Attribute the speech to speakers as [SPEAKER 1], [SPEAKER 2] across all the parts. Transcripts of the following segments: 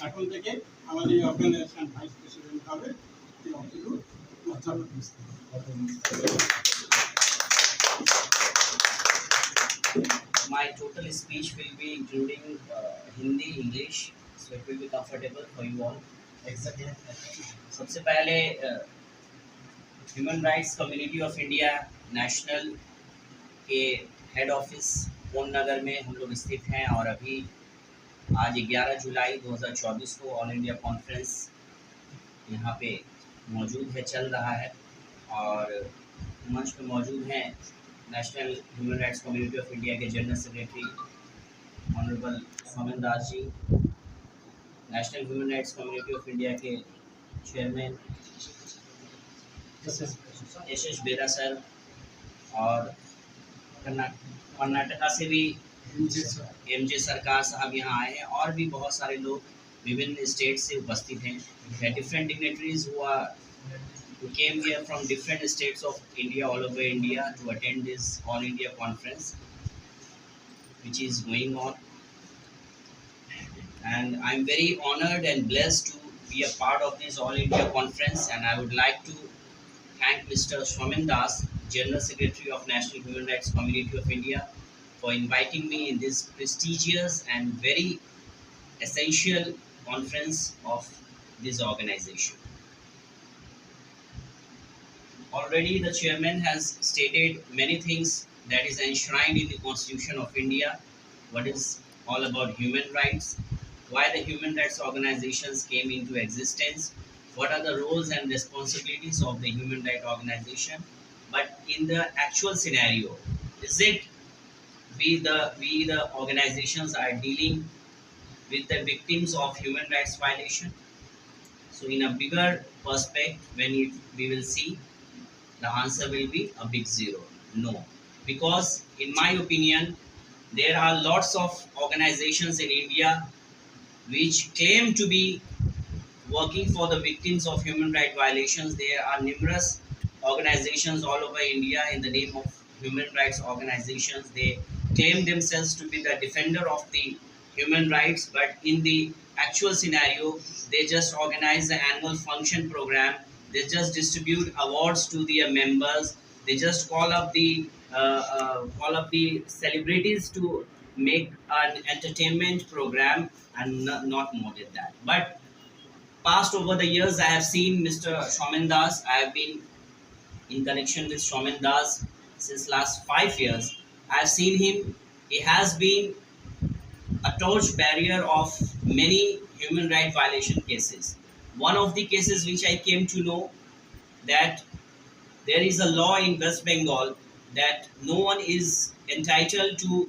[SPEAKER 1] এখন থেকে আমাদের এই অর্গানাইজেশন ভাইস প্রেসিডেন্ট হবে
[SPEAKER 2] My total speech will be including Hindi, English, so it will be comfortable for you all. सबसे पहले human Rights Community of India national के head office पूर्ण नगर में हम लोग स्थित हैं और अभी आज 11 जुलाई 2024 को ऑल इंडिया कॉन्फ्रेंस यहाँ पे मौजूद है, चल रहा है और मंच पे मौजूद हैं National Human Rights Community of India के general secretary honourable Somen Das ji, National Human Rights Community of India के चेयरमैन एस बेरा सर और कर्नाटका से भी एमजे सरकार साहब यहाँ आए हैं और भी बहुत सारे लोग विभिन्न स्टेट से उपस्थित हैं. Different dignitaries who came here from different states of India, all over India, to attend this All India conference which is going on, and I'm very honored and blessed to be a part of this All India conference, and I would like to thank Mr. Somen Das, General Secretary of National Human Rights Community of India, for inviting me in this prestigious and very essential conference of this organization. Already the chairman has stated many things that is enshrined in the Constitution of India, what is all about human rights, why the human rights organizations came into existence, what are the roles and responsibilities of the human rights organization. But in the actual scenario, is it we the organizations are dealing with the victims of human rights violation? So in a bigger perspective, when we will see, the answer will be a big zero, no. Because in my opinion, there are lots of organizations in India which claim to be working for the victims of human rights violations. There are numerous organizations all over India in the name of human rights organizations. They claim themselves to be the defender of the human rights, but in the actual scenario, they just organize the annual function program. They just distribute awards to their members. They just call up the celebrities to make an entertainment program, and not more than that. But past over the years, I have seen Mr. Somen Das. I have been in connection with Somen Das since last 5 years. I have seen him. He has been a torch barrier of many human rights violation cases. One of the cases which I came to know, that there is a law in West Bengal that no one is entitled to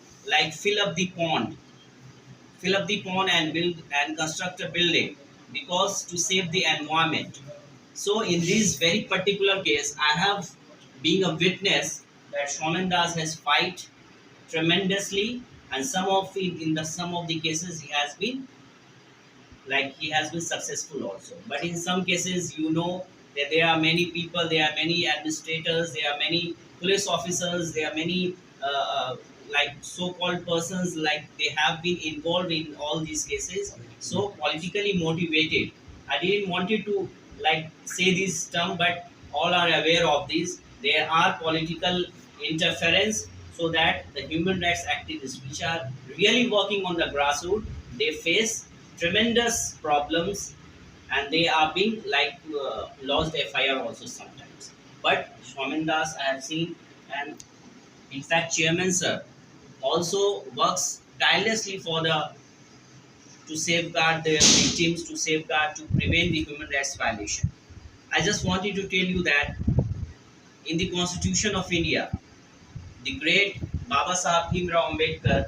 [SPEAKER 2] fill up the pond and build and construct a building, because to save the environment. So in this very particular case, I have been a witness that Somen Das has fight tremendously, and some of the cases he has been successful also. But in some cases, that there are many people, there are many administrators, there are many police officers, there are many so-called persons, they have been involved in all these cases, so politically motivated. I didn't wanted to say this term, but all are aware of this. There are political interference, so that the human rights activists which are really working on the grassroots, they face tremendous problems, and they are being lost FIR also sometimes. But Somen Das I have seen, and in fact Chairman sir also works tirelessly to safeguard the victims, to prevent the human rights violation. I just wanted to tell you that in the Constitution of India, the great Baba Sahib Bhimrao Ambedkar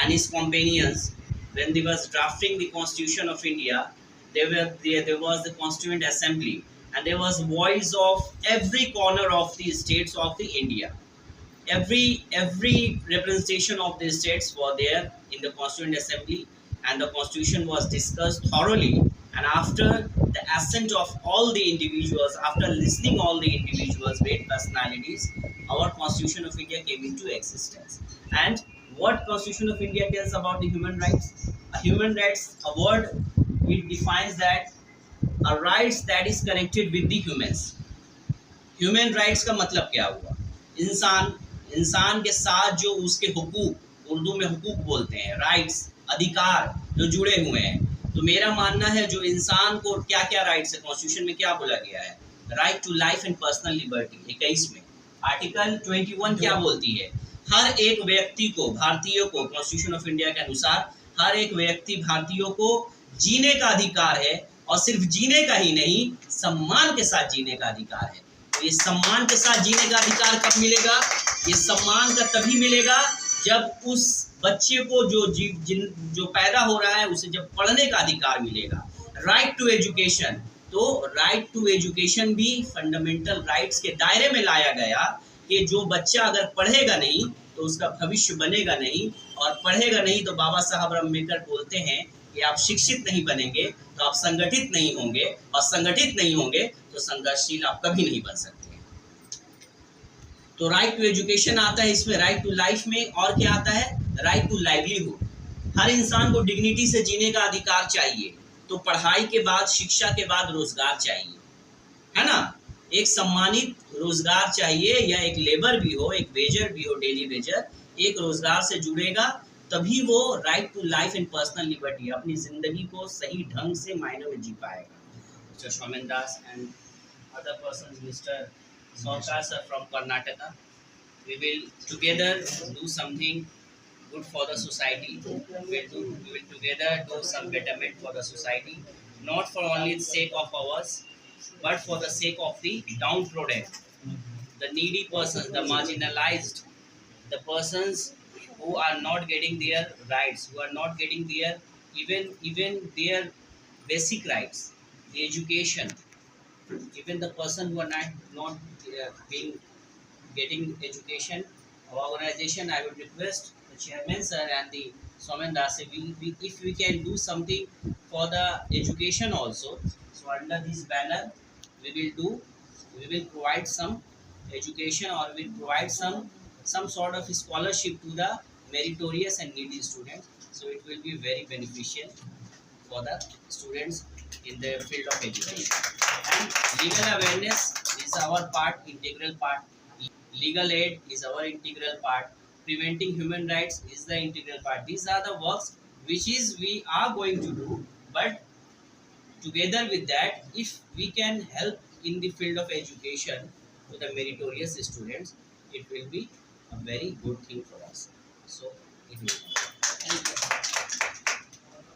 [SPEAKER 2] and his companions, when they was drafting the Constitution of India, there was the Constituent Assembly, and there was voice of every corner of the states of the India. Every representation of the states were there in the Constituent Assembly, and the Constitution was discussed thoroughly. And after the assent of all the individuals, after listening all the individuals, great personalities, our Constitution of India came into existence. And what Constitution of India tells about the human rights? A human rights, a word it defines that a rights that is connected with the humans. Human rights का मतलब क्या हुआ? इंसान, इंसान के साथ जो उसके हुकूक, उर्दू में हुकूक बोलते हैं, राइट्स, अधिकार जो जुड़े हुए हैं। तो मेरा मानना है जो इंसान को क्या क्या राइट्स है, कॉन्स्टिट्यूशन में क्या बोला गया है? Right to life and personal liberty. 21 में आर्टिकल 21 क्या बोलती है? हर एक व्यक्ति को, भारतीयों को, कॉन्स्टिट्यूशन ऑफ इंडिया के अनुसार हर एक व्यक्ति भारतीयों को जीने का अधिकार है, और सिर्फ जीने का ही नहीं, सम्मान के साथ जीने का अधिकार है। तो ये सम्मान के साथ जीने का अधिकार कब मिलेगा? ये सम्मान का तभी मिलेगा जब उस बच्चे को जो पैदा हो रहा है उसे जब पढ़ने का अधिकार मिलेगा। राइट टू एजुकेशन, तो राइट टू एजुकेशन भी फंडामेंटल राइट्स के दायरे में लाया गया कि जो बच्चा अगर पढ़ेगा नहीं तो उसका भविष्य बनेगा नहीं, और पढ़ेगा नहीं तो बाबा साहब अम्बेडकर बोलते हैं कि आप शिक्षित नहीं बनेंगे तो आप संगठित नहीं होंगे, और संगठित नहीं होंगे तो संघर्षशील आप कभी नहीं बन सकते। तो राइट टू एजुकेशन आता है इसमें, राइट टू लाइफ में, और क्या आता है? Right to livelihood. हर इंसान को डिग्निटी से जीने का अधिकार चाहिए, तो पढ़ाई के बाद, शिक्षा के बाद रोजगार चाहिए, है ना? एक सम्मानित रोजगार चाहिए, या एक लेबर भी हो, एक वेजर भी हो, डेली वेजर, एक रोजगार से जुड़ेगा तभी वो right to life and personal liberty, अपनी जिंदगी को सही ढंग से मायने में जी पाएगा। Mister Somen Das and other persons, mister Saukar sir from Karnataka, we will together do something good for the society. We will together do some betterment for the society, not for only the sake of ours, but for the sake of the downtrodden, the needy persons, the marginalized, the persons who are not getting their rights, who are not getting their even their basic rights, the education. Even the person who are not being getting education, our organization, I would request the chairman sir and the Somen Das, if we can do something for the education also. So under this banner we will provide some education, or we will provide some sort of scholarship to the meritorious and needy students. So it will be very beneficial for the students in the field of education. And legal awareness is our part, integral part. Legal aid is our integral part. Preventing human rights is the integral part. These are the works which is we are going to do, but together with that, if we can help in the field of education to the meritorious students, it will be a very good thing for us. So it will. Thank you.